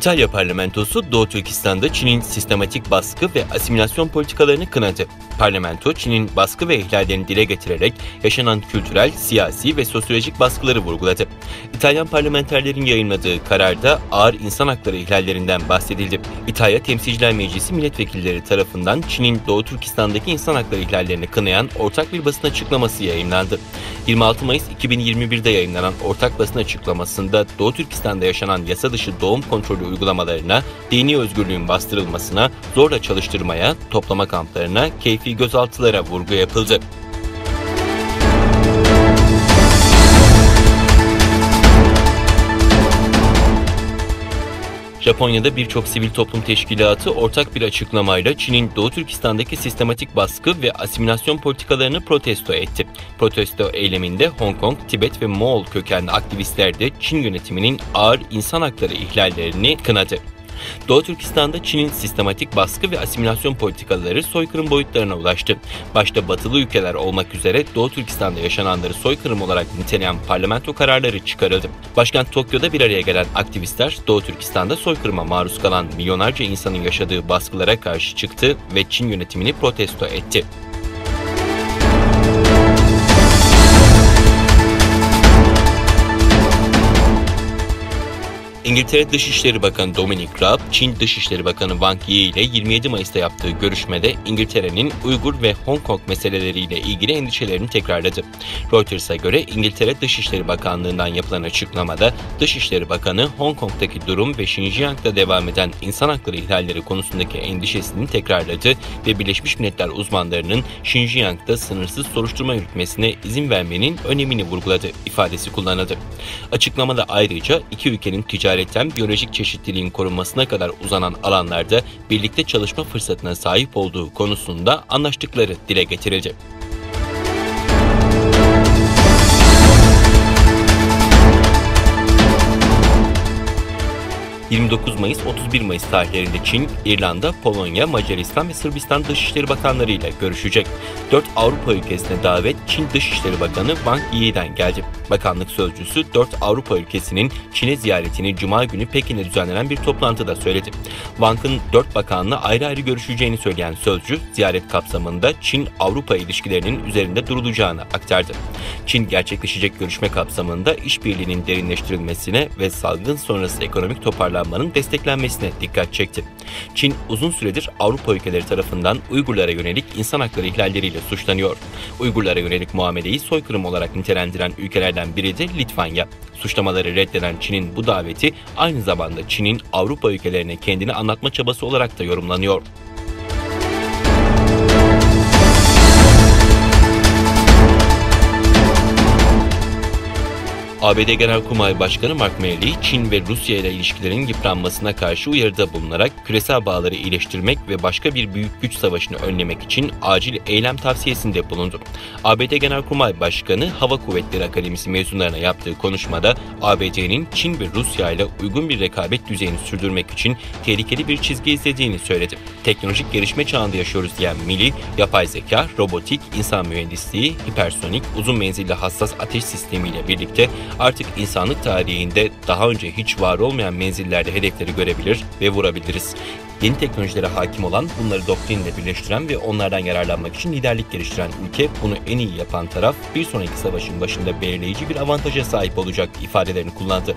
İtalya parlamentosu Doğu Türkistan'da Çin'in sistematik baskı ve asimilasyon politikalarını kınadı. Parlamento, Çin'in baskı ve ihlallerini dile getirerek yaşanan kültürel, siyasi ve sosyolojik baskıları vurguladı. İtalyan parlamenterlerin yayınladığı kararda ağır insan hakları ihlallerinden bahsedildi. İtalya Temsilciler Meclisi milletvekilleri tarafından Çin'in Doğu Türkistan'daki insan hakları ihlallerini kınayan ortak bir basın açıklaması yayınlandı. 26 Mayıs 2021'de yayınlanan ortak basın açıklamasında Doğu Türkistan'da yaşanan yasa dışı doğum kontrolü uygulamalarına, dini özgürlüğün bastırılmasına, zorla çalıştırmaya, toplama kamplarına, keyfi gözaltılara vurgu yapıldı. Japonya'da birçok sivil toplum teşkilatı ortak bir açıklamayla Çin'in Doğu Türkistan'daki sistematik baskı ve asimilasyon politikalarını protesto etti. Protesto eyleminde Hong Kong, Tibet ve Moğol kökenli aktivistler de Çin yönetiminin ağır insan hakları ihlallerini kınadı. Doğu Türkistan'da Çin'in sistematik baskı ve asimilasyon politikaları soykırım boyutlarına ulaştı. Başta batılı ülkeler olmak üzere Doğu Türkistan'da yaşananları soykırım olarak niteleyen parlamento kararları çıkarıldı. Başkent Tokyo'da bir araya gelen aktivistler Doğu Türkistan'da soykırıma maruz kalan milyonlarca insanın yaşadığı baskılara karşı çıktı ve Çin yönetimini protesto etti. İngiltere Dışişleri Bakanı Dominic Raab, Çin Dışişleri Bakanı Wang Yi ile 27 Mayıs'ta yaptığı görüşmede İngiltere'nin Uygur ve Hong Kong meseleleriyle ilgili endişelerini tekrarladı. Reuters'a göre İngiltere Dışişleri Bakanlığı'ndan yapılan açıklamada Dışişleri Bakanı Hong Kong'daki durum ve Xinjiang'da devam eden insan hakları ihlalleri konusundaki endişesini tekrarladı ve Birleşmiş Milletler uzmanlarının Xinjiang'da sınırsız soruşturma yürütmesine izin vermenin önemini vurguladı ifadesi kullanıldı. Açıklamada ayrıca iki ülkenin ticaretten biyolojik çeşitliliğin korunmasına kadar uzanan alanlarda birlikte çalışma fırsatına sahip olduğu konusunda anlaştıkları dile getirildi. 29 Mayıs 31 Mayıs tarihlerinde Çin, İrlanda, Polonya, Macaristan ve Sırbistan Dışişleri Bakanları ile görüşecek. 4 Avrupa ülkesine davet Çin Dışişleri Bakanı Wang Yi'den geldi. Bakanlık sözcüsü 4 Avrupa ülkesinin Çin'e ziyaretini Cuma günü Pekin'de düzenlenen bir toplantıda söyledi. Wang'ın 4 bakanla ayrı ayrı görüşeceğini söyleyen sözcü, ziyaret kapsamında Çin-Avrupa ilişkilerinin üzerinde durulacağını aktardı. Çin gerçekleşecek görüşme kapsamında işbirliğinin derinleştirilmesine ve salgın sonrası ekonomik toparlanmanın desteklenmesine dikkat çekti. Çin uzun süredir Avrupa ülkeleri tarafından Uygurlara yönelik insan hakları ihlalleriyle suçlanıyor. Uygurlara yönelik muameleyi soykırım olarak nitelendiren ülkelerden biri de Litvanya. Suçlamaları reddeden Çin'in bu daveti aynı zamanda Çin'in Avrupa ülkelerine kendini anlatma çabası olarak da yorumlanıyor. ABD Genelkurmay Başkanı Mark Milley, Çin ve Rusya ile ilişkilerin yıpranmasına karşı uyarıda bulunarak küresel bağları iyileştirmek ve başka bir büyük güç savaşını önlemek için acil eylem tavsiyesinde bulundu. ABD Genelkurmay Başkanı Hava Kuvvetleri Akademisi mezunlarına yaptığı konuşmada ABD'nin Çin ve Rusya ile uygun bir rekabet düzeyini sürdürmek için tehlikeli bir çizgi izlediğini söyledi. Teknolojik gelişme çağında yaşıyoruz diyen Milley, yapay zeka, robotik, insan mühendisliği, hipersonik, uzun menzilli hassas ateş sistemiyle birlikte artık insanlık tarihinde daha önce hiç var olmayan menzillerde hedefleri görebilir ve vurabiliriz. Yeni teknolojilere hakim olan, bunları doktrinle birleştiren ve onlardan yararlanmak için liderlik geliştiren ülke, bunu en iyi yapan taraf bir sonraki savaşın başında belirleyici bir avantaja sahip olacak ifadelerini kullandı.